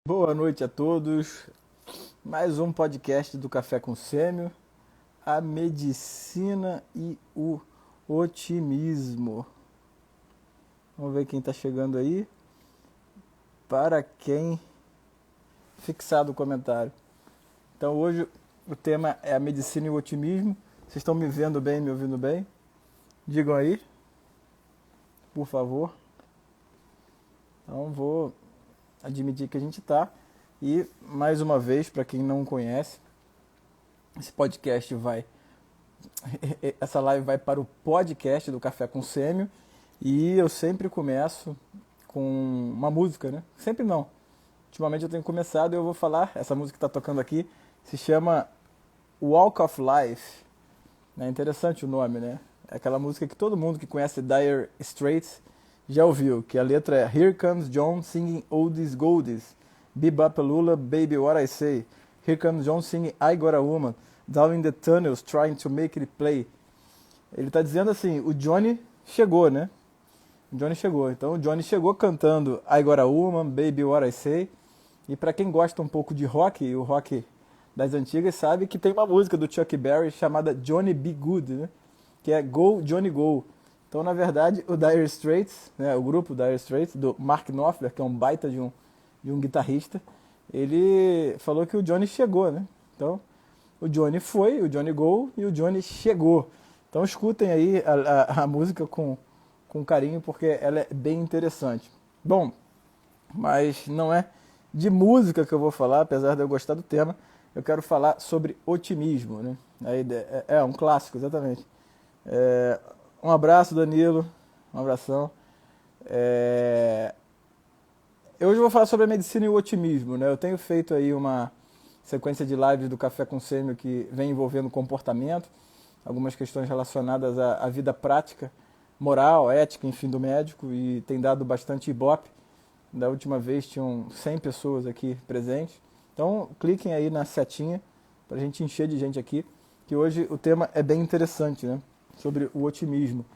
Boa noite a todos. Mais um podcast do Café com Sêmio, a medicina e o otimismo. Vamos ver quem está chegando aí. Para quem fixado o comentário. Então hoje o tema é a medicina e o otimismo. Vocês estão me vendo bem, me ouvindo bem? Digam aí, por favor. Então vou admitir que a gente está. E mais uma vez, para quem não conhece, esse podcast essa live vai para o podcast do Café com Sêmio. E eu sempre começo com uma música, né? Sempre não. Ultimamente eu tenho começado e eu vou falar, essa música que está tocando aqui se chama Walk of Life. É interessante o nome, né? É aquela música que todo mundo que conhece Dire Straits já ouviu, que a letra é Here Comes John Singing Oldies Goldies, Bebopalula, Baby What I Say. Here comes John singing I Got a Woman, Down in the Tunnels Trying to Make It Play. Ele está dizendo assim, o Johnny chegou, né? O Johnny chegou. Então o Johnny chegou cantando I Got a Woman, Baby What I Say. E para quem gosta um pouco de rock, e o rock das antigas, sabe que tem uma música do Chuck Berry chamada Johnny Be Good, né? Que é Go, Johnny Go. Então, na verdade, o Dire Straits, né, o grupo Dire Straits, do Mark Knopfler, que é um baita de um guitarrista, ele falou que o Johnny chegou, né? Então, o Johnny foi, o Johnny Go e o Johnny chegou. Então, escutem aí a música com carinho, porque ela é bem interessante. Bom, mas não é de música que eu vou falar, apesar de eu gostar do tema. Eu quero falar sobre otimismo, né? É um clássico, exatamente. Um abraço, Danilo. Um abração. Hoje eu vou falar sobre a medicina e o otimismo, né? Eu tenho feito aí uma sequência de lives do Café com Sêmio que vem envolvendo comportamento, algumas questões relacionadas à vida prática, moral, ética, enfim, do médico, e tem dado bastante ibope. Da última vez tinham 100 pessoas aqui presentes. Então, cliquem aí na setinha para a gente encher de gente aqui, que hoje o tema é bem interessante, né? Sobre o otimismo.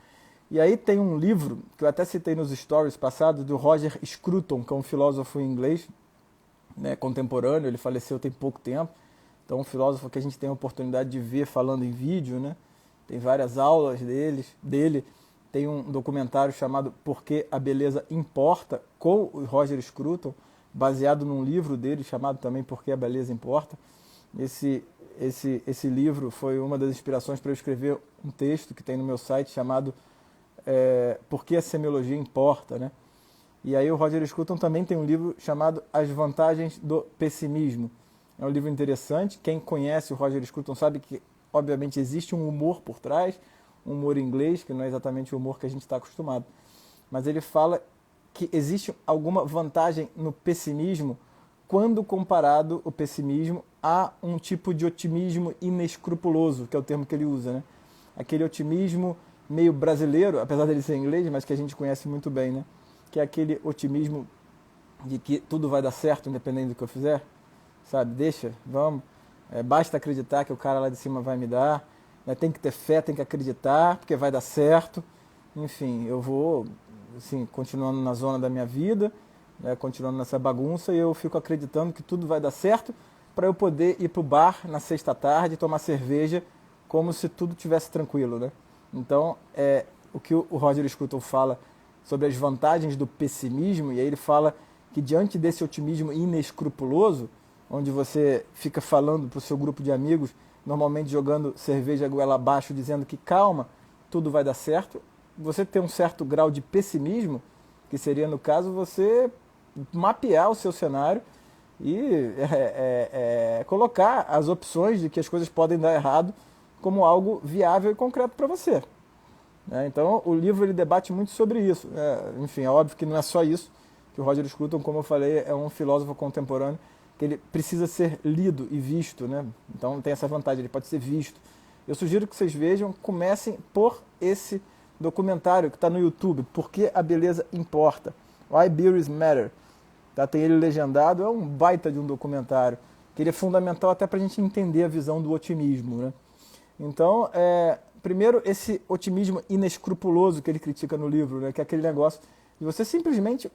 E aí tem um livro, que eu até citei nos stories passados, do Roger Scruton, que é um filósofo inglês, né, contemporâneo, ele faleceu tem pouco tempo. Então, um filósofo que a gente tem a oportunidade de ver falando em vídeo, né? Tem várias aulas dele. Tem um documentário chamado Por que a Beleza Importa, com o Roger Scruton, baseado num livro dele chamado também Por que a Beleza Importa. Esse livro foi uma das inspirações para eu escrever um texto que tem no meu site chamado Por que a Semiologia Importa, né? E aí o Roger Scruton também tem um livro chamado As Vantagens do Pessimismo. É um livro interessante. Quem conhece o Roger Scruton sabe que, obviamente, existe um humor por trás, um humor inglês, que não é exatamente o humor que a gente está acostumado. Mas ele fala que existe alguma vantagem no pessimismo quando comparado o pessimismo a um tipo de otimismo inescrupuloso, que é o termo que ele usa, né? Aquele otimismo meio brasileiro, apesar dele ser inglês, mas que a gente conhece muito bem, né? Que é aquele otimismo de que tudo vai dar certo independente do que eu fizer, sabe? Deixa, vamos, basta acreditar que o cara lá de cima vai me dar, né? Tem que ter fé, tem que acreditar, porque vai dar certo. Enfim, eu vou assim, continuando na zona da minha vida, né? Continuando nessa bagunça, e eu fico acreditando que tudo vai dar certo para eu poder ir pro bar na sexta-tarde, tomar cerveja, como se tudo tivesse tranquilo, né? Então, o que o Roger Scruton fala sobre as vantagens do pessimismo, e aí ele fala que diante desse otimismo inescrupuloso, onde você fica falando para o seu grupo de amigos, normalmente jogando cerveja goela abaixo, dizendo que calma, tudo vai dar certo, você tem um certo grau de pessimismo, que seria, no caso, você mapear o seu cenário e colocar as opções de que as coisas podem dar errado como algo viável e concreto para você. Então, o livro ele debate muito sobre isso. Enfim, é óbvio que não é só isso, que o Roger Scruton, como eu falei, é um filósofo contemporâneo que ele precisa ser lido e visto, né? Então, tem essa vantagem, ele pode ser visto. Eu sugiro que vocês vejam, comecem por esse documentário que está no YouTube, Por que a Beleza Importa, Why Beauties Matter. Tá? Tem ele legendado, é um baita de um documentário, que ele é fundamental até para a gente entender a visão do otimismo, né? Então, primeiro, esse otimismo inescrupuloso que ele critica no livro, né, que é aquele negócio de você simplesmente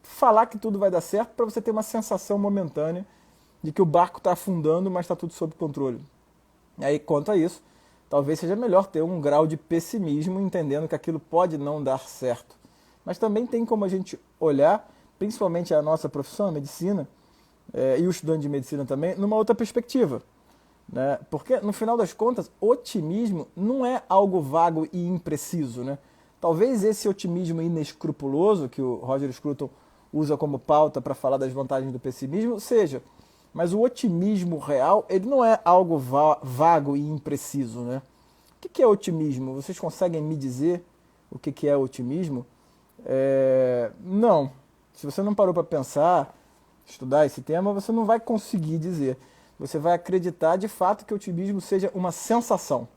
falar que tudo vai dar certo para você ter uma sensação momentânea de que o barco está afundando, mas está tudo sob controle. E aí, quanto a isso, talvez seja melhor ter um grau de pessimismo, entendendo que aquilo pode não dar certo. Mas também tem como a gente olhar, principalmente a nossa profissão, a medicina, e o estudante de medicina também, numa outra perspectiva. Né? Porque, no final das contas, otimismo não é algo vago e impreciso. Né? Talvez esse otimismo inescrupuloso, que o Roger Scruton usa como pauta para falar das vantagens do pessimismo, seja. Mas o otimismo real, ele não é algo vago e impreciso. Né? O que é otimismo? Vocês conseguem me dizer o que é otimismo? Não. Se você não parou para pensar, estudar esse tema, você não vai conseguir dizer. Você vai acreditar de fato que o otimismo seja uma sensação.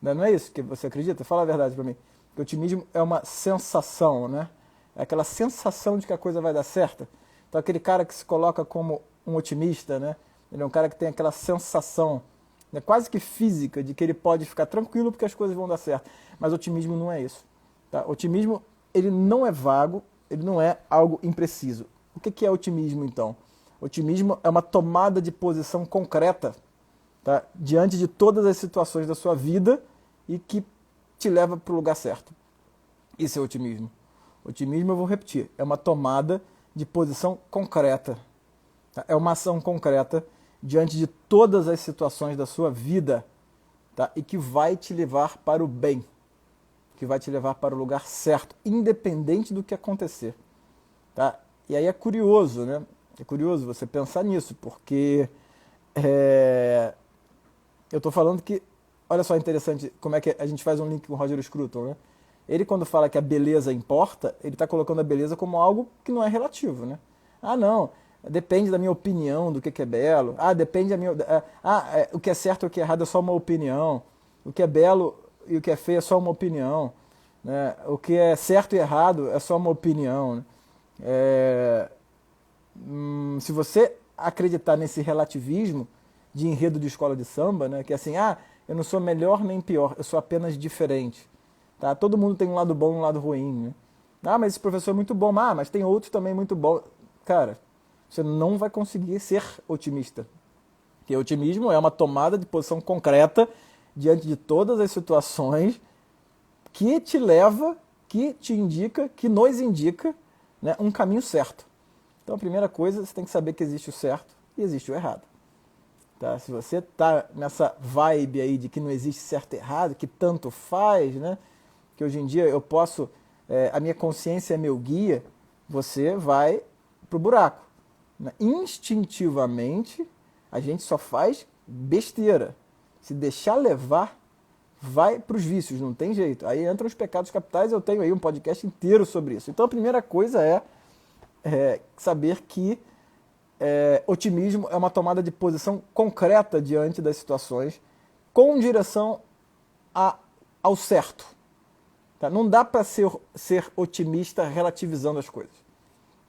Não é isso que você acredita? Fala a verdade para mim. Que o otimismo é uma sensação, né? É aquela sensação de que a coisa vai dar certo. Então aquele cara que se coloca como um otimista, né? Ele é um cara que tem aquela sensação, né, quase que física, de que ele pode ficar tranquilo porque as coisas vão dar certo. Mas otimismo não é isso. Tá? Otimismo, ele não é vago, ele não é algo impreciso. O que é otimismo, então? Otimismo é uma tomada de posição concreta, tá, diante de todas as situações da sua vida e que te leva para o lugar certo. Isso é otimismo. Otimismo, eu vou repetir, é uma tomada de posição concreta. Tá? É uma ação concreta diante de todas as situações da sua vida, tá, e que vai te levar para o bem, que vai te levar para o lugar certo, independente do que acontecer. Tá? E aí é curioso, né? É curioso você pensar nisso, porque eu estou falando que, olha só interessante como é que a gente faz um link com o Roger Scruton, né? Ele, quando fala que a beleza importa, ele está colocando a beleza como algo que não é relativo, né? Ah, não, depende da minha opinião do que é belo. Ah, depende da minha... o que é certo e o que é errado é só uma opinião. O que é belo e o que é feio é só uma opinião. Né? O que é certo e errado é só uma opinião. Né? Se você acreditar nesse relativismo de enredo de escola de samba, né, que é assim, eu não sou melhor nem pior, eu sou apenas diferente. Tá? Todo mundo tem um lado bom e um lado ruim. Né? Mas esse professor é muito bom, mas tem outros também muito bons. Cara, você não vai conseguir ser otimista. Porque otimismo é uma tomada de posição concreta diante de todas as situações que te leva, que te indica, que nos indica, né, um caminho certo. Então a primeira coisa, você tem que saber que existe o certo e existe o errado. Tá? Se você está nessa vibe aí de que não existe certo e errado, que tanto faz, né, que hoje em dia eu posso, a minha consciência é meu guia, você vai pro buraco. Né? Instintivamente, a gente só faz besteira. Se deixar levar, vai para os vícios, não tem jeito. Aí entram os pecados capitais, eu tenho aí um podcast inteiro sobre isso. Então a primeira coisa é saber que otimismo é uma tomada de posição concreta diante das situações, com direção ao certo. Tá? Não dá para ser otimista relativizando as coisas.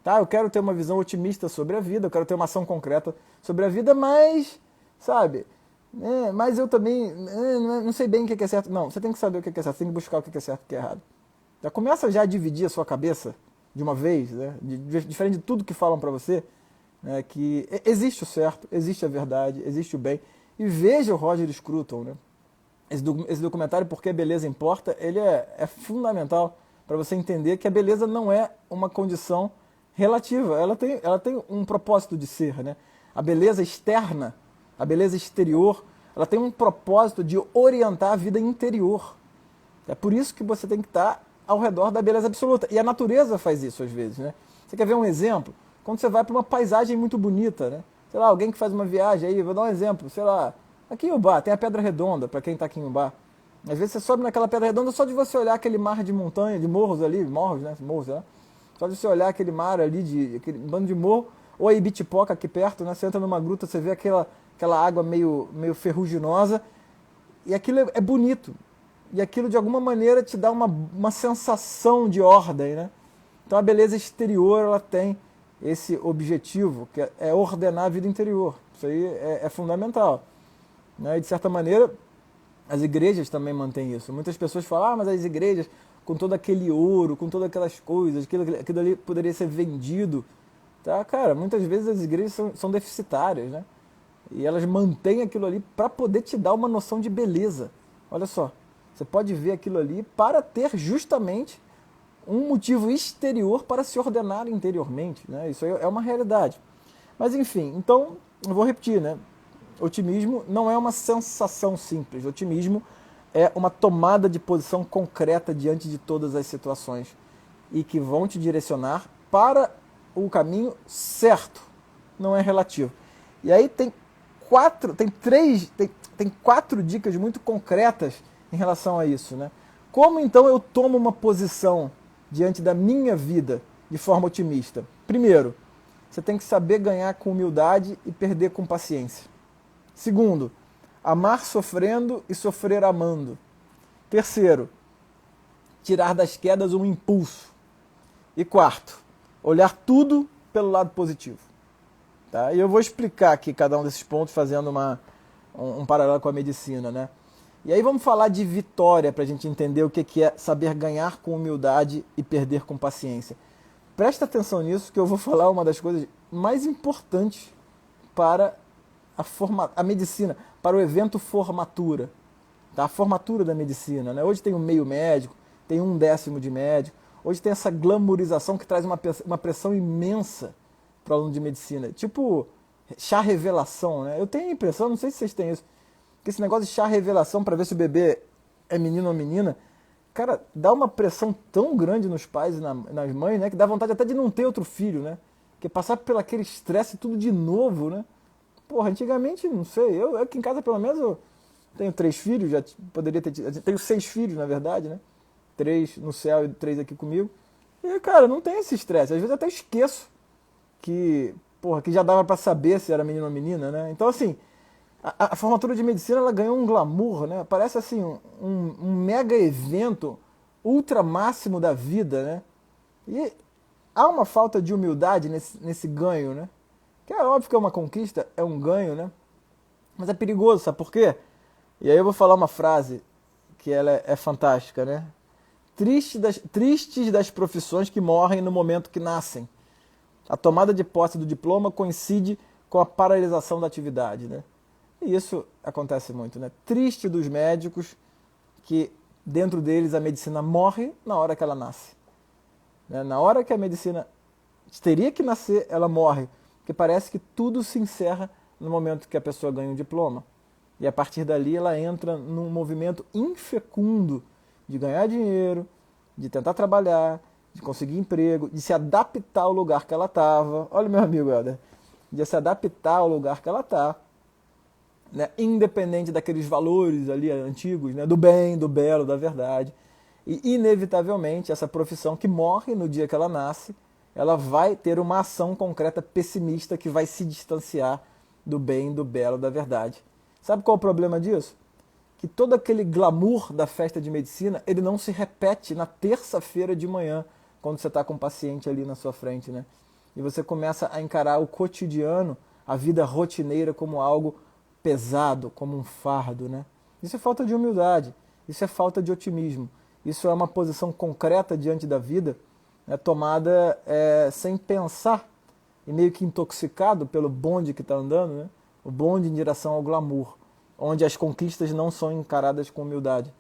Tá? Eu quero ter uma visão otimista sobre a vida, eu quero ter uma ação concreta sobre a vida, mas, sabe, mas eu também não sei bem o que é certo. Não, você tem que saber o que é certo, você tem que buscar o que é certo e o que é errado. Já começa já a dividir a sua cabeça de uma vez, né? Diferente de tudo que falam para você, né? Que existe o certo, existe a verdade, existe o bem. E veja o Roger Scruton, né? Esse documentário, Porque a Beleza Importa, ele é fundamental para você entender que a beleza não é uma condição relativa, ela tem um propósito de ser, né? A beleza externa, a beleza exterior, ela tem um propósito de orientar a vida interior. É por isso que você tem que estar ao redor da beleza absoluta. E a natureza faz isso às vezes, né? Você quer ver um exemplo? Quando você vai para uma paisagem muito bonita, né? Sei lá, alguém que faz uma viagem aí, vou dar um exemplo, sei lá, aqui em Ubá, tem a Pedra Redonda, para quem está aqui em Ubá. Às vezes você sobe naquela Pedra Redonda só de você olhar aquele mar de montanha, de morros ali, morros, né? Morros, né? Só de você olhar aquele mar ali, aquele bando de morro, ou a Ibitipoca aqui perto, né? Você entra numa gruta, você vê aquela água meio ferruginosa, e aquilo é bonito. E aquilo, de alguma maneira, te dá uma sensação de ordem, né? Então, a beleza exterior, ela tem esse objetivo, que é ordenar a vida interior. Isso aí é fundamental. Né? E, de certa maneira, as igrejas também mantêm isso. Muitas pessoas falam, mas as igrejas, com todo aquele ouro, com todas aquelas coisas, aquilo ali poderia ser vendido. Tá? Cara, muitas vezes as igrejas são deficitárias, né? E elas mantêm aquilo ali para poder te dar uma noção de beleza. Olha só, você pode ver aquilo ali para ter justamente um motivo exterior para se ordenar interiormente, né? Isso aí é uma realidade. Mas enfim, então, eu vou repetir, né? Otimismo não é uma sensação simples. Otimismo é uma tomada de posição concreta diante de todas as situações e que vão te direcionar para o caminho certo, não é relativo. E aí tem quatro dicas muito concretas em relação a isso, né? Como então eu tomo uma posição diante da minha vida de forma otimista? Primeiro, você tem que saber ganhar com humildade e perder com paciência. Segundo, amar sofrendo e sofrer amando. Terceiro, tirar das quedas um impulso. E quarto, olhar tudo pelo lado positivo. Tá? E eu vou explicar aqui cada um desses pontos fazendo um paralelo com a medicina, né? E aí vamos falar de vitória para a gente entender o que é saber ganhar com humildade e perder com paciência. Presta atenção nisso que eu vou falar uma das coisas mais importantes para a medicina, para o evento formatura. Tá? A formatura da medicina. Né? Hoje tem um meio médico, tem 1/10 de médico. Hoje tem essa glamorização que traz uma pressão imensa para o aluno de medicina. Tipo chá revelação. Né? Eu tenho a impressão, não sei se vocês têm isso, que esse negócio de chá revelação para ver se o bebê é menino ou menina, cara, dá uma pressão tão grande nos pais e nas mães, né, que dá vontade até de não ter outro filho, né? Porque passar pelo aquele estresse tudo de novo, né? Porra, antigamente, não sei, eu aqui em casa pelo menos eu tenho 3 filhos, já poderia ter tido, tenho 6 filhos na verdade, né? 3 no céu e 3 aqui comigo. E, cara, não tem esse estresse. Às vezes eu até esqueço que já dava para saber se era menino ou menina, né? Então, assim, a formatura de medicina ela ganhou um glamour, né? Parece assim um mega evento ultra máximo da vida, né? E há uma falta de humildade nesse ganho, né? Que é óbvio que é uma conquista, é um ganho, né? Mas é perigoso, sabe por quê? E aí eu vou falar uma frase que ela é fantástica, né? Tristes das profissões que morrem no momento que nascem. A tomada de posse do diploma coincide com a paralisação da atividade, né? E isso acontece muito, né? Triste dos médicos que dentro deles a medicina morre na hora que ela nasce. Né? Na hora que a medicina teria que nascer, ela morre. Porque parece que tudo se encerra no momento que a pessoa ganha um diploma. E a partir dali ela entra num movimento infecundo de ganhar dinheiro, de tentar trabalhar, de conseguir emprego, de se adaptar ao lugar que ela estava. Olha o meu amigo Helder. De se adaptar ao lugar que ela está. Né, independente daqueles valores ali antigos, né, do bem, do belo, da verdade. E, inevitavelmente, essa profissão que morre no dia que ela nasce, ela vai ter uma ação concreta pessimista que vai se distanciar do bem, do belo, da verdade. Sabe qual é o problema disso? Que todo aquele glamour da festa de medicina, ele não se repete na terça-feira de manhã, quando você está com um paciente ali na sua frente, né? E você começa a encarar o cotidiano, a vida rotineira como algo pesado, como um fardo, né? Isso é falta de humildade, isso é falta de otimismo, isso é uma posição concreta diante da vida, né, tomada sem pensar e meio que intoxicado pelo bonde que está andando, né? O bonde em direção ao glamour, onde as conquistas não são encaradas com humildade.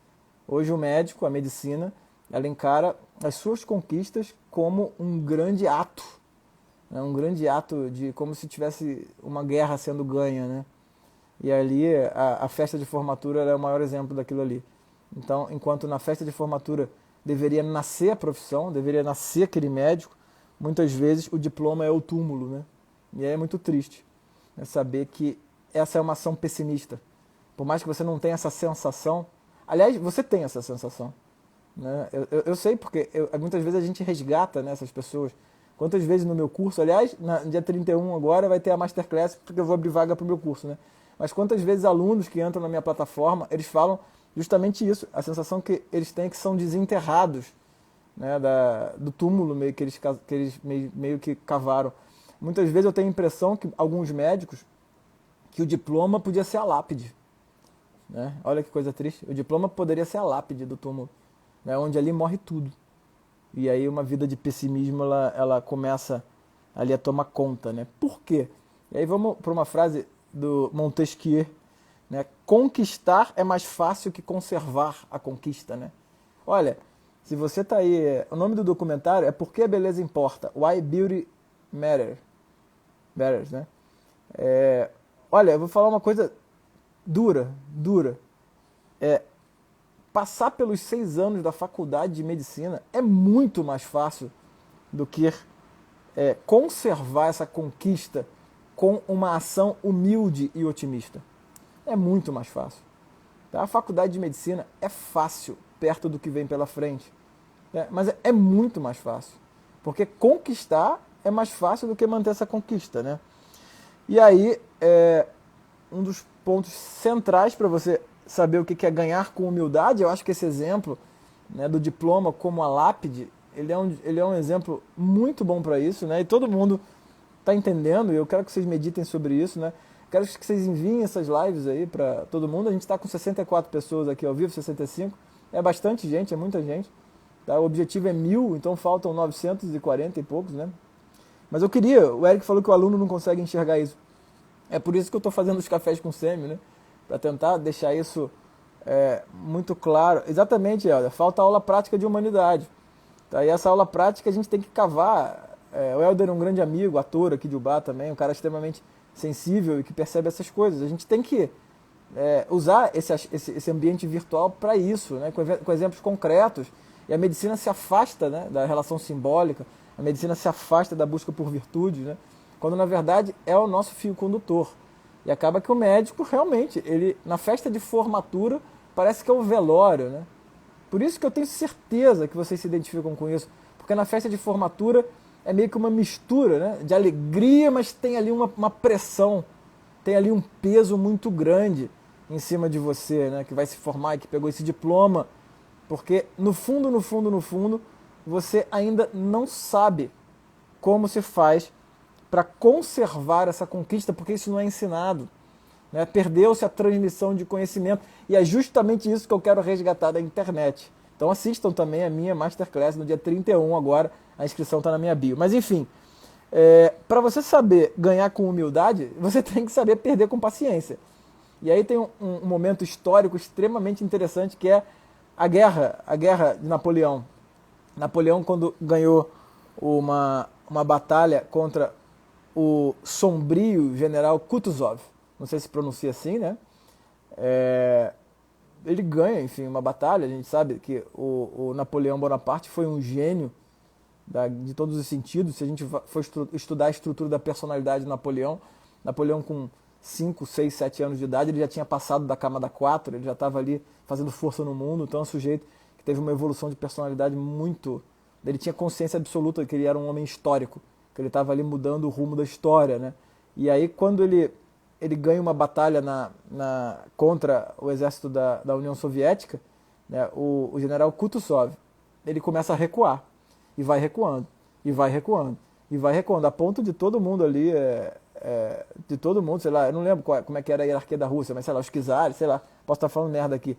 Hoje o médico, a medicina, ela encara as suas conquistas como um grande ato, né? Um grande ato de como se tivesse uma guerra sendo ganha, né? E ali a festa de formatura é o maior exemplo daquilo ali. Então, enquanto na festa de formatura deveria nascer a profissão, deveria nascer aquele médico, muitas vezes o diploma é o túmulo, né? E aí é muito triste, né, saber que essa é uma ação pessimista. Por mais que você não tenha essa sensação, aliás, você tem essa sensação, né? Eu sei porque muitas vezes a gente resgata, né, essas pessoas. Quantas vezes no meu curso, aliás, no dia 31 agora vai ter a Masterclass, porque eu vou abrir vaga para o meu curso, né? Mas quantas vezes alunos que entram na minha plataforma, eles falam justamente isso, a sensação que eles têm que são desenterrados, né, do túmulo meio que eles meio que cavaram. Muitas vezes eu tenho a impressão que alguns médicos, que o diploma podia ser a lápide. Né? Olha que coisa triste, o diploma poderia ser a lápide do túmulo. né, onde ali morre tudo. E aí uma vida de pessimismo ela começa ali a tomar conta, né? Por quê? E aí vamos para uma frase do Montesquieu, né? Conquistar é mais fácil que conservar a conquista, né? Olha, se você tá aí, o nome do documentário é Por que a Beleza Importa? Why Beauty Matters, né? Olha, eu vou falar uma coisa dura. Passar pelos 6 anos da faculdade de medicina é muito mais fácil do que conservar essa conquista com uma ação humilde e otimista. É muito mais fácil. Tá? A faculdade de medicina é fácil perto do que vem pela frente, né? Mas é muito mais fácil, porque conquistar é mais fácil do que manter essa conquista, né? E aí, um dos pontos centrais para você saber o que é ganhar com humildade, eu acho que esse exemplo, né, do diploma como a lápide, ele é um exemplo muito bom para isso, né? E todo mundo está entendendo, e eu quero que vocês meditem sobre isso, né? Quero que vocês enviem essas lives aí para todo mundo. A gente está com 64 pessoas aqui ao vivo, 65. É bastante gente, é muita gente. Tá? O objetivo é 1000, então faltam 940 e poucos, né? Mas eu queria, o Eric falou que o aluno não consegue enxergar isso. É por isso que eu estou fazendo os cafés com sêmi, né? Para tentar deixar isso muito claro. Exatamente, Helder, falta aula prática de humanidade. Tá? E essa aula prática a gente tem que cavar. O Helder é um grande amigo, ator aqui de Ubá também, um cara extremamente sensível e que percebe essas coisas. A gente tem que usar esse ambiente virtual para isso, né? Com exemplos concretos. E a medicina se afasta, né, da relação simbólica, a medicina se afasta da busca por virtude, né? Quando na verdade é o nosso fio condutor. E acaba que o médico realmente, ele na festa de formatura, parece que é o velório, né? Por isso que eu tenho certeza que vocês se identificam com isso, porque na festa de formatura é meio que uma mistura, né, de alegria, mas tem ali uma pressão, tem ali um peso muito grande em cima de você, né, que vai se formar e que pegou esse diploma, porque no fundo, você ainda não sabe como se faz para conservar essa conquista, porque isso não é ensinado, né? Perdeu-se a transmissão de conhecimento, e é justamente isso que eu quero resgatar da internet. Então assistam também a minha Masterclass no dia 31 agora, a inscrição está na minha bio. Mas enfim, para você saber ganhar com humildade, você tem que saber perder com paciência. E aí tem um momento histórico extremamente interessante, que é a guerra de Napoleão. Napoleão, quando ganhou uma batalha contra o sombrio general Kutuzov, não sei se pronuncia assim, né? Ele ganha, enfim, uma batalha. A gente sabe que o Napoleão Bonaparte foi um gênio de todos os sentidos. Se a gente for estudar a estrutura da personalidade de Napoleão com 5, 6, 7 anos de idade, ele já tinha passado da camada 4, ele já estava ali fazendo força no mundo. Então é um sujeito que teve uma evolução de personalidade muito... Ele tinha consciência absoluta de que ele era um homem histórico, que ele estava ali mudando o rumo da história, né? E aí quando ele ganha uma batalha contra o exército da União Soviética, né, o general Kutuzov, ele começa a recuar, e vai recuando, e vai recuando, e vai recuando, a ponto de todo mundo ali, de todo mundo, sei lá, eu não lembro como é que era a hierarquia da Rússia, mas sei lá, os czares, sei lá, posso estar falando merda aqui,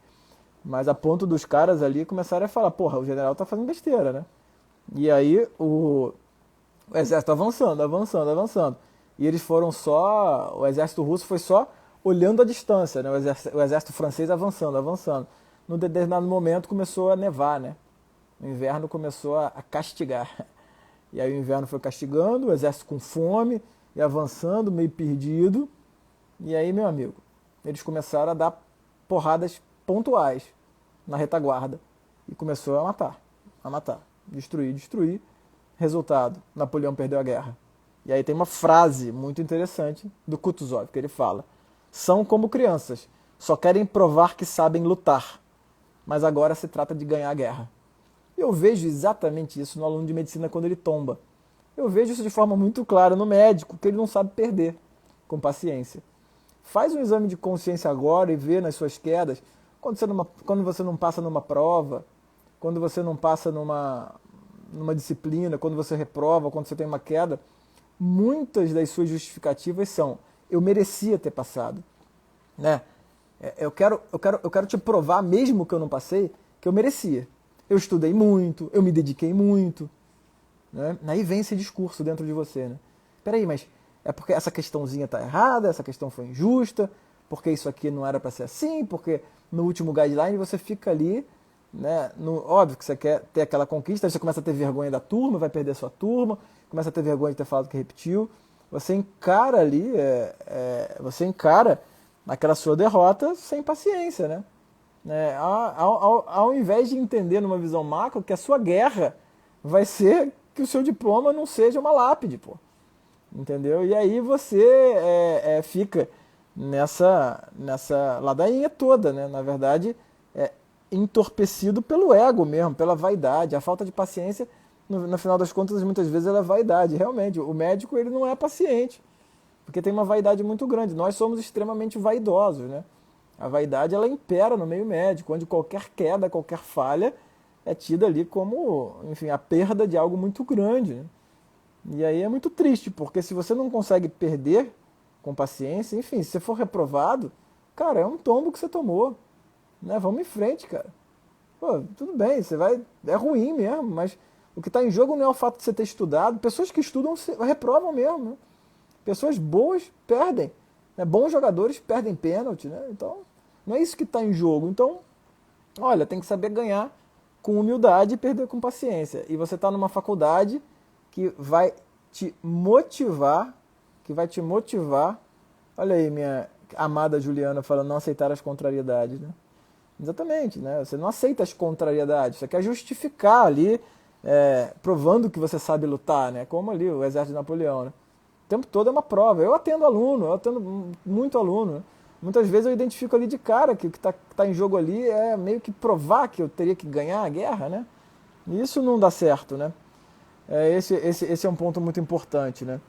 mas a ponto dos caras ali começarem a falar, porra, o general tá fazendo besteira, né? E aí o exército avançando. E eles foram o exército russo foi só olhando a distância, né? O exército francês avançando. No determinado momento começou a nevar, né? O inverno começou a castigar. E aí o inverno foi castigando, o exército com fome e avançando, meio perdido. E aí, meu amigo, eles começaram a dar porradas pontuais na retaguarda. E começou a matar. Destruir. Resultado, Napoleão perdeu a guerra. E aí tem uma frase muito interessante do Kutuzov, que ele fala: são como crianças, só querem provar que sabem lutar, mas agora se trata de ganhar a guerra. Eu vejo exatamente isso no aluno de medicina quando ele tomba. Eu vejo isso de forma muito clara no médico, que ele não sabe perder, com paciência. Faz um exame de consciência agora e vê nas suas quedas, quando você não passa numa prova, quando você não passa numa disciplina, quando você reprova, quando você tem uma queda, muitas das suas justificativas são: eu merecia ter passado, né? Eu quero te provar, mesmo que eu não passei, que eu merecia. eu estudei muito, eu me dediquei muito. Né? Aí vem esse discurso dentro de você. Né? Peraí, mas é porque essa questãozinha está errada, essa questão foi injusta, porque isso aqui não era para ser assim, porque no último guideline você fica ali, né? Óbvio que você quer ter aquela conquista, aí você começa a ter vergonha da turma, vai perder sua turma, começa a ter vergonha de ter falado que repetiu. Você encara ali, você encara aquela sua derrota sem paciência, né? Ao invés de entender numa visão macro que a sua guerra vai ser que o seu diploma não seja uma lápide, pô. Entendeu? E aí você fica nessa ladainha toda, né? Na verdade, entorpecido pelo ego mesmo, pela vaidade. A falta de paciência, no final das contas, muitas vezes ela é vaidade. Realmente, o médico ele não é paciente, porque tem uma vaidade muito grande. Nós somos extremamente vaidosos, né? A vaidade ela impera no meio médico, onde qualquer queda, qualquer falha é tida ali como, enfim, a perda de algo muito grande, né? E aí é muito triste, porque se você não consegue perder com paciência, enfim, se você for reprovado, cara, é um tombo que você tomou, né? Vamos em frente, cara. Pô, tudo bem, você vai, é ruim mesmo, mas o que está em jogo não é o fato de você ter estudado. Pessoas que estudam reprovam mesmo, né? Pessoas boas perdem, né? Bons jogadores perdem pênalti, né? Então, não é isso que está em jogo. Então, olha, tem que saber ganhar com humildade e perder com paciência. E você está numa faculdade que vai te motivar, olha aí minha amada Juliana falando, não aceitar as contrariedades, né? Exatamente, né? Você não aceita as contrariedades, você quer justificar ali, provando que você sabe lutar, né? Como ali o exército de Napoleão, né? O tempo todo é uma prova. Eu atendo muito aluno, né? Muitas vezes eu identifico ali de cara que o que tá em jogo ali é meio que provar que eu teria que ganhar a guerra, né? E isso não dá certo, né? Esse é um ponto muito importante, né?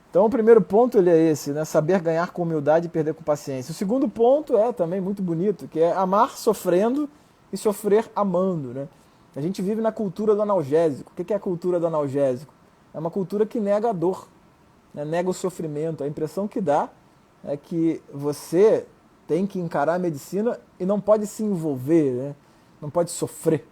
Então o primeiro ponto ele é esse, né? Saber ganhar com humildade e perder com paciência. O segundo ponto é também muito bonito, que é amar sofrendo e sofrer amando, né? A gente vive na cultura do analgésico. O que é a cultura do analgésico? É uma cultura que nega a dor, né? Nega o sofrimento. A impressão que dá é que você tem que encarar a medicina e não pode se envolver, né? Não pode sofrer.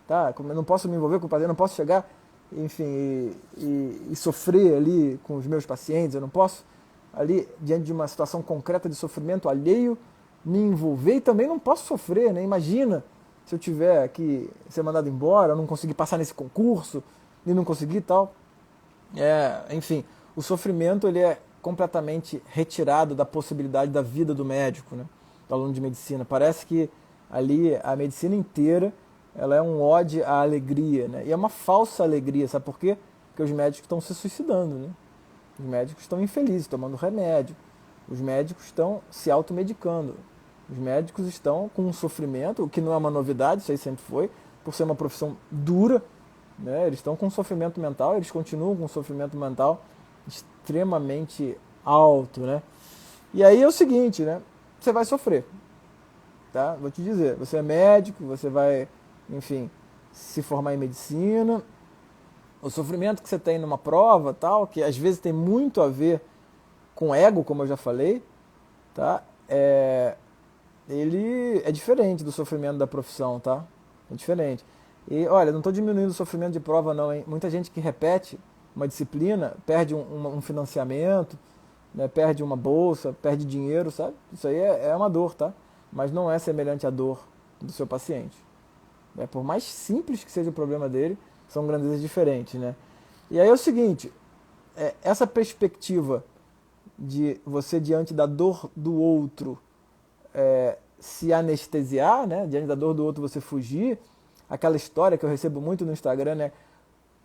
Tá? Eu não posso me envolver com o paciente, não posso chegar, enfim, e sofrer ali com os meus pacientes, eu não posso ali, diante de uma situação concreta de sofrimento alheio, me envolver e também não posso sofrer, né? Imagina se eu tiver que ser mandado embora, eu não conseguir passar nesse concurso, e não conseguir e tal. Enfim, o sofrimento ele é completamente retirado da possibilidade da vida do médico, né? Do aluno de medicina. Parece que ali a medicina inteira ela é um ode à alegria, né? E é uma falsa alegria, sabe por quê? Porque os médicos estão se suicidando, né? Os médicos estão infelizes, tomando remédio. Os médicos estão se automedicando. Os médicos estão com um sofrimento, o que não é uma novidade, isso aí sempre foi, por ser uma profissão dura, né? Eles estão com um sofrimento mental, eles continuam com um sofrimento mental extremamente alto, né? E aí é o seguinte, né? Você vai sofrer, tá? Vou te dizer, você é médico, você vai, enfim, se formar em medicina. O sofrimento que você tem numa prova, tal, que às vezes tem muito a ver com ego, como eu já falei, tá? Ele é diferente do sofrimento da profissão, tá? É diferente. E olha, não estou diminuindo o sofrimento de prova não, hein? Muita gente que repete uma disciplina perde um financiamento, né? Perde uma bolsa, perde dinheiro, sabe? Isso aí é uma dor, tá? Mas não é semelhante à dor do seu paciente. Por mais simples que seja o problema dele, são grandezas diferentes, né? E aí é o seguinte, essa perspectiva de você diante da dor do outro se anestesiar, né? Diante da dor do outro você fugir, aquela história que eu recebo muito no Instagram, né?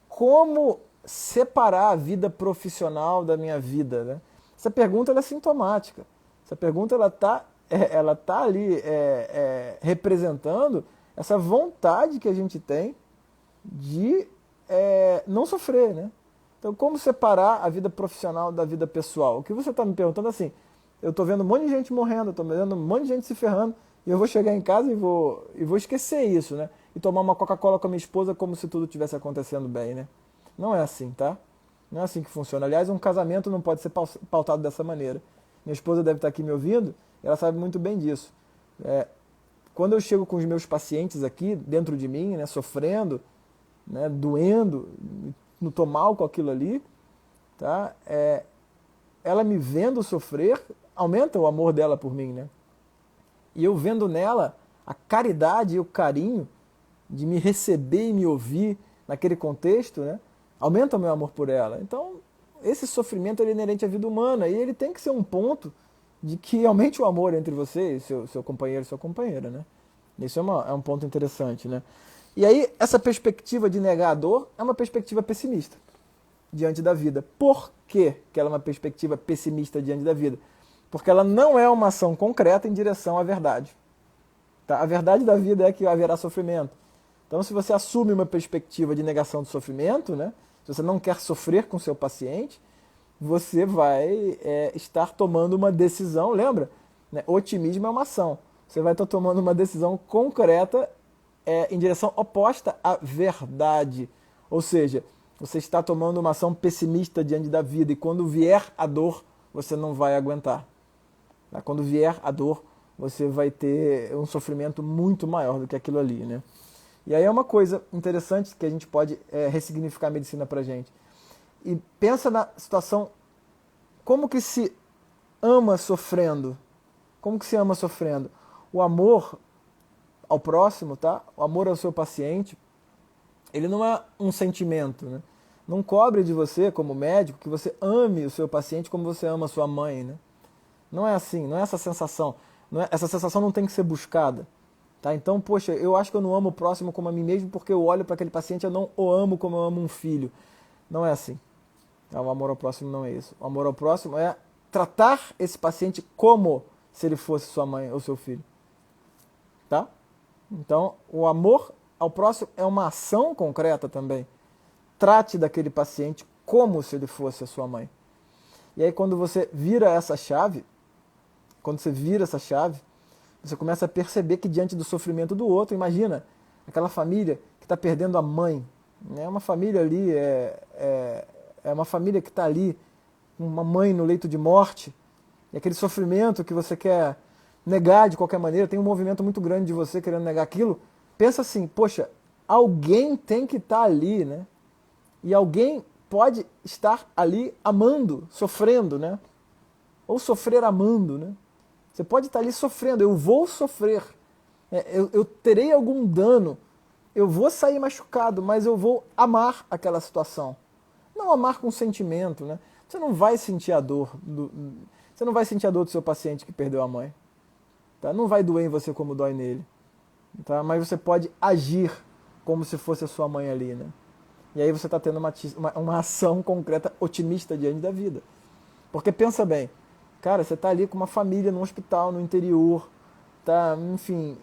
Como separar a vida profissional da minha vida, né? Essa pergunta ela é sintomática. Essa pergunta ela tá ali representando essa vontade que a gente tem de não sofrer, né? Então, como separar a vida profissional da vida pessoal? O que você está me perguntando assim, eu estou vendo um monte de gente morrendo, estou vendo um monte de gente se ferrando, e eu vou chegar em casa e vou esquecer isso, né? E tomar uma Coca-Cola com a minha esposa como se tudo estivesse acontecendo bem, né? Não é assim, tá? Não é assim que funciona. Aliás, um casamento não pode ser pautado dessa maneira. Minha esposa deve estar aqui me ouvindo, e ela sabe muito bem disso. quando eu chego com os meus pacientes aqui, dentro de mim, né, sofrendo, né, doendo, não tô mal com aquilo ali, tá? Ela me vendo sofrer, aumenta o amor dela por mim, né? E eu vendo nela a caridade e o carinho de me receber e me ouvir naquele contexto, né? Aumenta o meu amor por ela. Então, esse sofrimento ele é inerente à vida humana e ele tem que ser um ponto de que aumente o amor entre você e seu companheiro e sua companheira, né? Isso é um ponto interessante, né? E aí, essa perspectiva de negar a dor é uma perspectiva pessimista diante da vida. Por que ela é uma perspectiva pessimista diante da vida? Porque ela não é uma ação concreta em direção à verdade. Tá? A verdade da vida é que haverá sofrimento. Então, se você assume uma perspectiva de negação do sofrimento, né? Se você não quer sofrer com seu paciente, você vai estar tomando uma decisão, lembra? Né? Otimismo é uma ação. Você vai estar tomando uma decisão concreta em direção oposta à verdade. Ou seja, você está tomando uma ação pessimista diante da vida e quando vier a dor, você não vai aguentar. Tá? Quando vier a dor, você vai ter um sofrimento muito maior do que aquilo ali, né? E aí é uma coisa interessante que a gente pode ressignificar a medicina pra gente. E pensa na situação, como que se ama sofrendo? Como que se ama sofrendo? O amor ao próximo, tá? O amor ao seu paciente, ele não é um sentimento, né? Não cobre de você, como médico, que você ame o seu paciente como você ama a sua mãe, né? Não é assim, não é essa sensação. Essa sensação não tem que ser buscada. Tá? Então, poxa, eu acho que eu não amo o próximo como a mim mesmo porque eu olho para aquele paciente e eu não o amo como eu amo um filho. Não é assim. Tá? O amor ao próximo não é isso. O amor ao próximo é tratar esse paciente como se ele fosse sua mãe ou seu filho. Tá? Então, o amor ao próximo é uma ação concreta também. Trate daquele paciente como se ele fosse a sua mãe. E aí, quando você vira essa chave, você começa a perceber que diante do sofrimento do outro, imagina aquela família que está perdendo a mãe. É uma família ali, é uma família que está ali, uma mãe no leito de morte, e aquele sofrimento que você quer negar de qualquer maneira, tem um movimento muito grande de você querendo negar aquilo. Pensa assim, poxa, alguém tem que estar ali, né? E alguém pode estar ali amando, sofrendo, né? Ou sofrer amando, né? Você pode estar ali sofrendo, eu vou sofrer, eu terei algum dano, eu vou sair machucado, mas eu vou amar aquela situação. Não amar com sentimento, né? Você não vai sentir a dor você não vai sentir a dor do seu paciente que perdeu a mãe. Tá? Não vai doer em você como dói nele. Tá? Mas você pode agir como se fosse a sua mãe ali, né? E aí você está tendo uma ação concreta otimista diante da vida. Porque pensa bem, cara, você está ali com uma família no hospital, no interior, tá, enfim,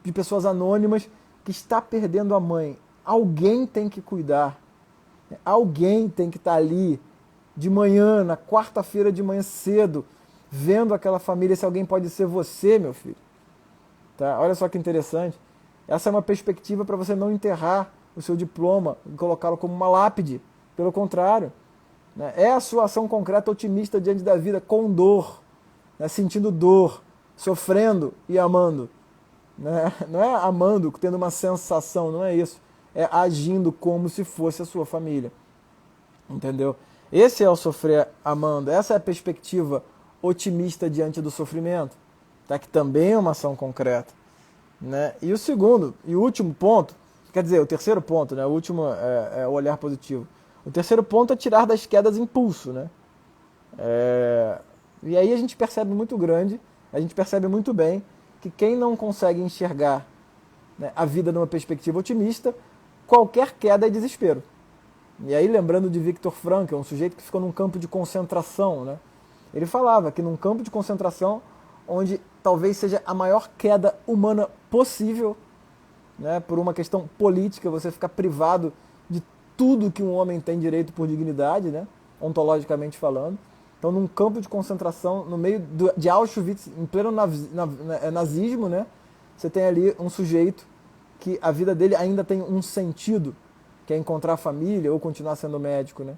de pessoas anônimas que está perdendo a mãe. Alguém tem que cuidar. Alguém tem que estar ali de manhã, na quarta-feira de manhã cedo, vendo aquela família. Se alguém pode ser você, meu filho. Tá? Olha só que interessante. Essa é uma perspectiva para você não enterrar o seu diploma e colocá-lo como uma lápide. Pelo contrário, né? É a sua ação concreta otimista diante da vida, com dor, né? Sentindo dor, sofrendo e amando. Né? Não é amando, tendo uma sensação, não é isso. É agindo como se fosse a sua família. Entendeu? Esse é o sofrer amando, essa é a perspectiva otimista diante do sofrimento, tá? Que também é uma ação concreta. Né? E o segundo, e o último ponto, quer dizer, o terceiro ponto, né? O último é o olhar positivo. O terceiro ponto é tirar das quedas impulso, né? E aí a gente percebe muito bem que quem não consegue enxergar, né, a vida numa perspectiva otimista, qualquer queda é desespero. E aí, lembrando de Viktor Frankl, um sujeito que ficou num campo de concentração, né? Ele falava que num campo de concentração, onde talvez seja a maior queda humana possível, né, por uma questão política, você ficar privado de tudo que um homem tem direito por dignidade, né, ontologicamente falando. Então, num campo de concentração, no meio de Auschwitz, em pleno nazismo, né, você tem ali um sujeito que a vida dele ainda tem um sentido, que é encontrar a família ou continuar sendo médico, né?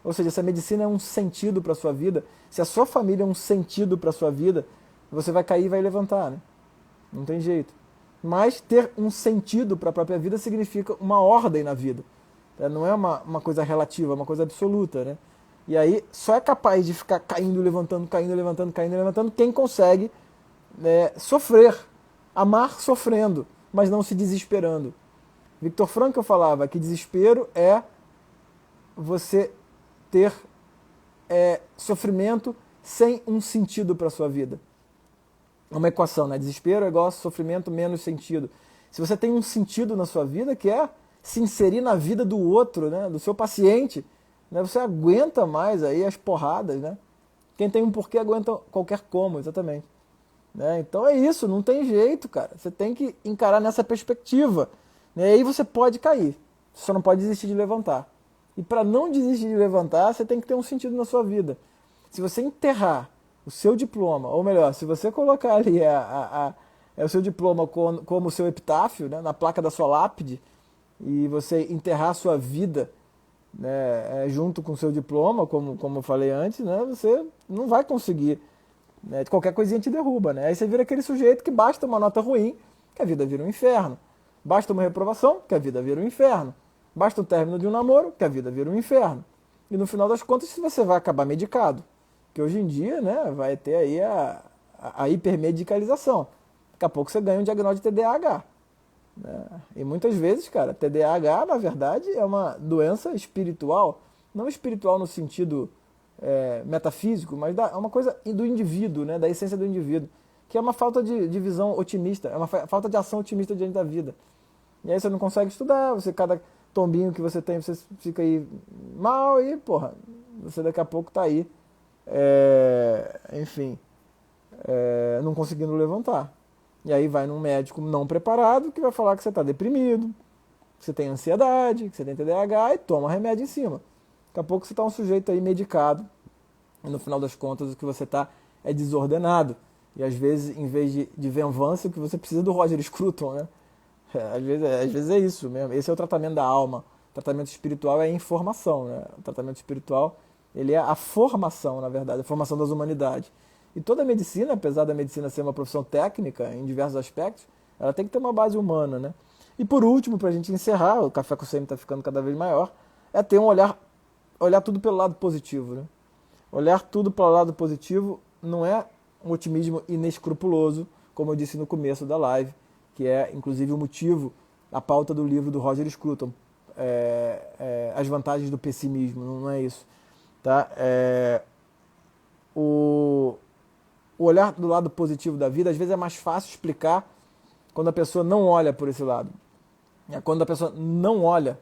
Ou seja, se a medicina é um sentido para a sua vida, se a sua família é um sentido para a sua vida, você vai cair e vai levantar, né? Não tem jeito. Mas ter um sentido para a própria vida significa uma ordem na vida. Não é uma coisa relativa, é uma coisa absoluta, né? E aí só é capaz de ficar caindo, levantando, caindo, levantando, caindo, levantando quem consegue sofrer, amar sofrendo, mas não se desesperando. Viktor Frankl falava que desespero é você ter sofrimento sem um sentido para a sua vida. É uma equação, né? Desespero é igual a sofrimento menos sentido. Se você tem um sentido na sua vida, que é se inserir na vida do outro, né? Do seu paciente, né? Você aguenta mais aí as porradas, né? Quem tem um porquê aguenta qualquer como, exatamente. Né? Então é isso, não tem jeito, cara. Você tem que encarar nessa perspectiva. Né? E aí você pode cair, você só não pode desistir de levantar. E para não desistir de levantar, você tem que ter um sentido na sua vida. Se você enterrar o seu diploma, ou melhor, se você colocar ali o seu diploma como o seu epitáfio, né, na placa da sua lápide, e você enterrar a sua vida, né, junto com o seu diploma, como eu falei antes, né, você não vai conseguir. Né, qualquer coisinha te derruba. Né? Aí você vira aquele sujeito que basta uma nota ruim, que a vida vira um inferno. Basta uma reprovação, que a vida vira um inferno. Basta o término de um namoro, que a vida vira um inferno. E no final das contas, você vai acabar medicado. Que hoje em dia, né, vai ter aí a hipermedicalização. Daqui a pouco você ganha um diagnóstico de TDAH. Né? E muitas vezes, cara, TDAH, na verdade, é uma doença espiritual. Não espiritual no sentido metafísico, mas é uma coisa do indivíduo, né, da essência do indivíduo. Que é uma falta de visão otimista, é uma falta de ação otimista diante da vida. E aí você não consegue estudar, cada tombinho que você tem, você fica aí mal e, porra, você daqui a pouco tá aí, enfim, não conseguindo levantar. E aí vai num médico não preparado que vai falar que você tá deprimido, que você tem ansiedade, que você tem TDAH e toma remédio em cima. Daqui a pouco você tá um sujeito aí medicado e no final das contas o que você tá é desordenado. E às vezes, em vez de venvança, o que você precisa é do Roger Scruton, né? Às vezes é isso mesmo. Esse é o tratamento da alma. O tratamento espiritual é a informação, né? O tratamento espiritual, ele é a formação, na verdade, a formação das humanidades. E toda a medicina, apesar da medicina ser uma profissão técnica em diversos aspectos, ela tem que ter uma base humana, né? E por último, para a gente encerrar, o Café com o CM está ficando cada vez maior, é ter um olhar tudo pelo lado positivo, né? Olhar tudo pelo lado positivo não é um otimismo inescrupuloso, como eu disse no começo da live, que é, inclusive, o motivo, a pauta do livro do Roger Scruton, As Vantagens do Pessimismo, não é isso. Tá? O olhar do lado positivo da vida, às vezes é mais fácil explicar quando a pessoa não olha por esse lado. Quando a pessoa não olha,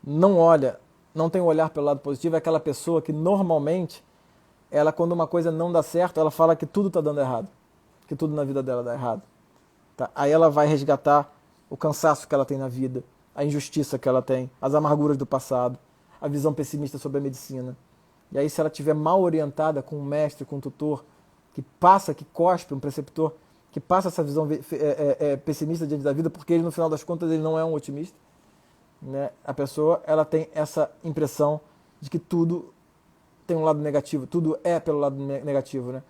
não tem um olhar pelo lado positivo, é aquela pessoa que normalmente, ela quando uma coisa não dá certo, ela fala que tudo está dando errado, que tudo na vida dela dá errado. Tá? Aí ela vai resgatar o cansaço que ela tem na vida, a injustiça que ela tem, as amarguras do passado, a visão pessimista sobre a medicina. E aí se ela estiver mal orientada com um mestre, com um tutor, que cospe, um preceptor, que passa essa visão pessimista diante da vida, porque ele no final das contas ele não é um otimista, né? A pessoa ela tem essa impressão de que tudo tem um lado negativo, tudo é pelo lado negativo, né?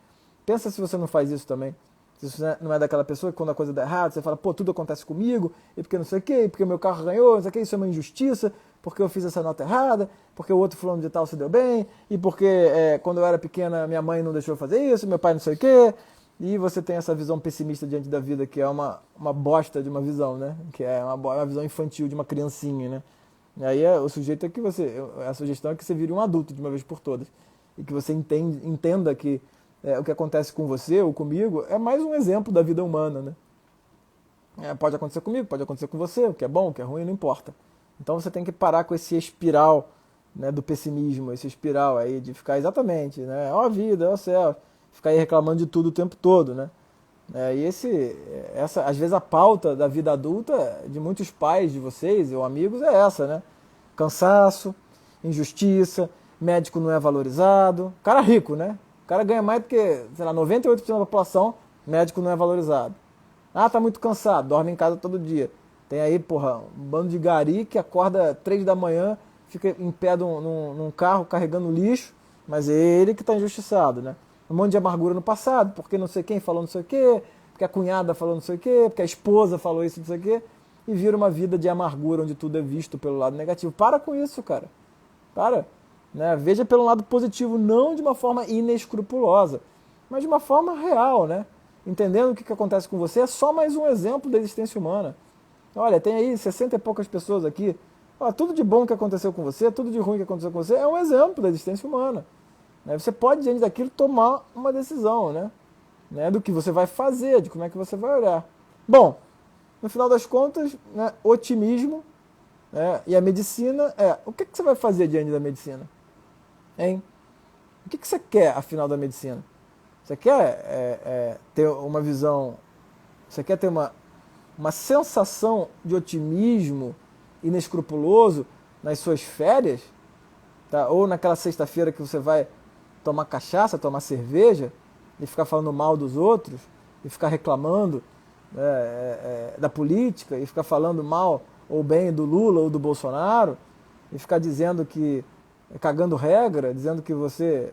Pensa se você não faz isso também. Se você não é daquela pessoa que quando a coisa dá errado, você fala, pô, tudo acontece comigo, e porque não sei o quê, e porque meu carro ganhou, não sei o quê, isso é uma injustiça, porque eu fiz essa nota errada, porque o outro fulano de tal se deu bem, e porque quando eu era pequena minha mãe não deixou eu fazer isso, meu pai não sei o quê, e você tem essa visão pessimista diante da vida, que é uma bosta de uma visão, né? Que é uma visão infantil de uma criancinha, né? E aí o sujeito é que a sugestão é que você vire um adulto de uma vez por todas, e que você entenda que o que acontece com você ou comigo é mais um exemplo da vida humana, né? Pode acontecer comigo, pode acontecer com você, o que é bom, o que é ruim, não importa. Então você tem que parar com esse espiral, né, do pessimismo, esse espiral aí de ficar exatamente, né, ó a vida, ó o céu, ficar aí reclamando de tudo o tempo todo, né? E às vezes a pauta da vida adulta de muitos pais de vocês ou amigos é essa, né? Cansaço, injustiça, médico não é valorizado, cara rico, né? O cara ganha mais do que, sei lá, 98% da população, médico não é valorizado. Ah, tá muito cansado, dorme em casa todo dia. Tem aí, porra, um bando de gari que acorda 3 da manhã, fica em pé num carro carregando lixo, mas é ele que tá injustiçado, né? Um monte de amargura no passado, porque não sei quem falou não sei o quê, porque a cunhada falou não sei o quê, porque a esposa falou isso, não sei o quê, e vira uma vida de amargura onde tudo é visto pelo lado negativo. Para com isso, cara. Para. Né? Veja pelo lado positivo, não de uma forma inescrupulosa, mas de uma forma real, né? Entendendo o que acontece com você é só mais um exemplo da existência humana. Olha, tem aí 60 e poucas pessoas aqui. Olha, tudo de bom que aconteceu com você, tudo de ruim que aconteceu com você é um exemplo da existência humana. Né? Você pode, diante daquilo, tomar uma decisão, né? Do que você vai fazer, de como é que você vai olhar. Bom, no final das contas, né, otimismo, né, e a medicina o que você vai fazer diante da medicina? Hein? O que você quer, afinal, da medicina? Você quer ter uma visão, você quer ter uma sensação de otimismo inescrupuloso nas suas férias? Tá? Ou naquela sexta-feira que você vai tomar cachaça, tomar cerveja, e ficar falando mal dos outros, e ficar reclamando da política, e ficar falando mal ou bem do Lula ou do Bolsonaro, e ficar dizendo que cagando regra, dizendo que você,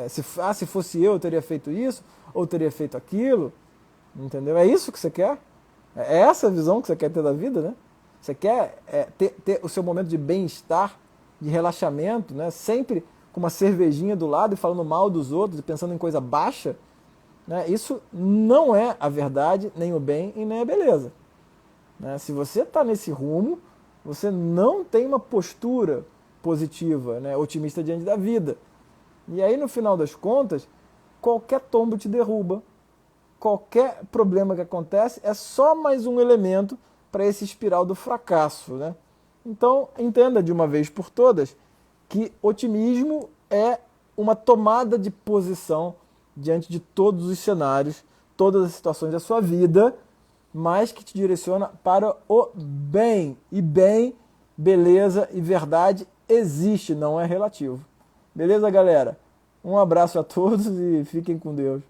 se fosse eu teria feito isso, ou teria feito aquilo, entendeu? É isso que você quer? É essa a visão que você quer ter da vida, né? Você quer ter o seu momento de bem-estar, de relaxamento, né? Sempre com uma cervejinha do lado e falando mal dos outros e pensando em coisa baixa, né? Isso não é a verdade, nem o bem e nem a beleza. Né? Se você está nesse rumo, você não tem uma postura positiva, né, otimista diante da vida. E aí, no final das contas, qualquer tombo te derruba. Qualquer problema que acontece é só mais um elemento para esse espiral do fracasso. Né? Então, entenda de uma vez por todas que otimismo é uma tomada de posição diante de todos os cenários, todas as situações da sua vida, mas que te direciona para o bem. E bem, beleza e verdade existe, não é relativo. Beleza, galera? Um abraço a todos e fiquem com Deus.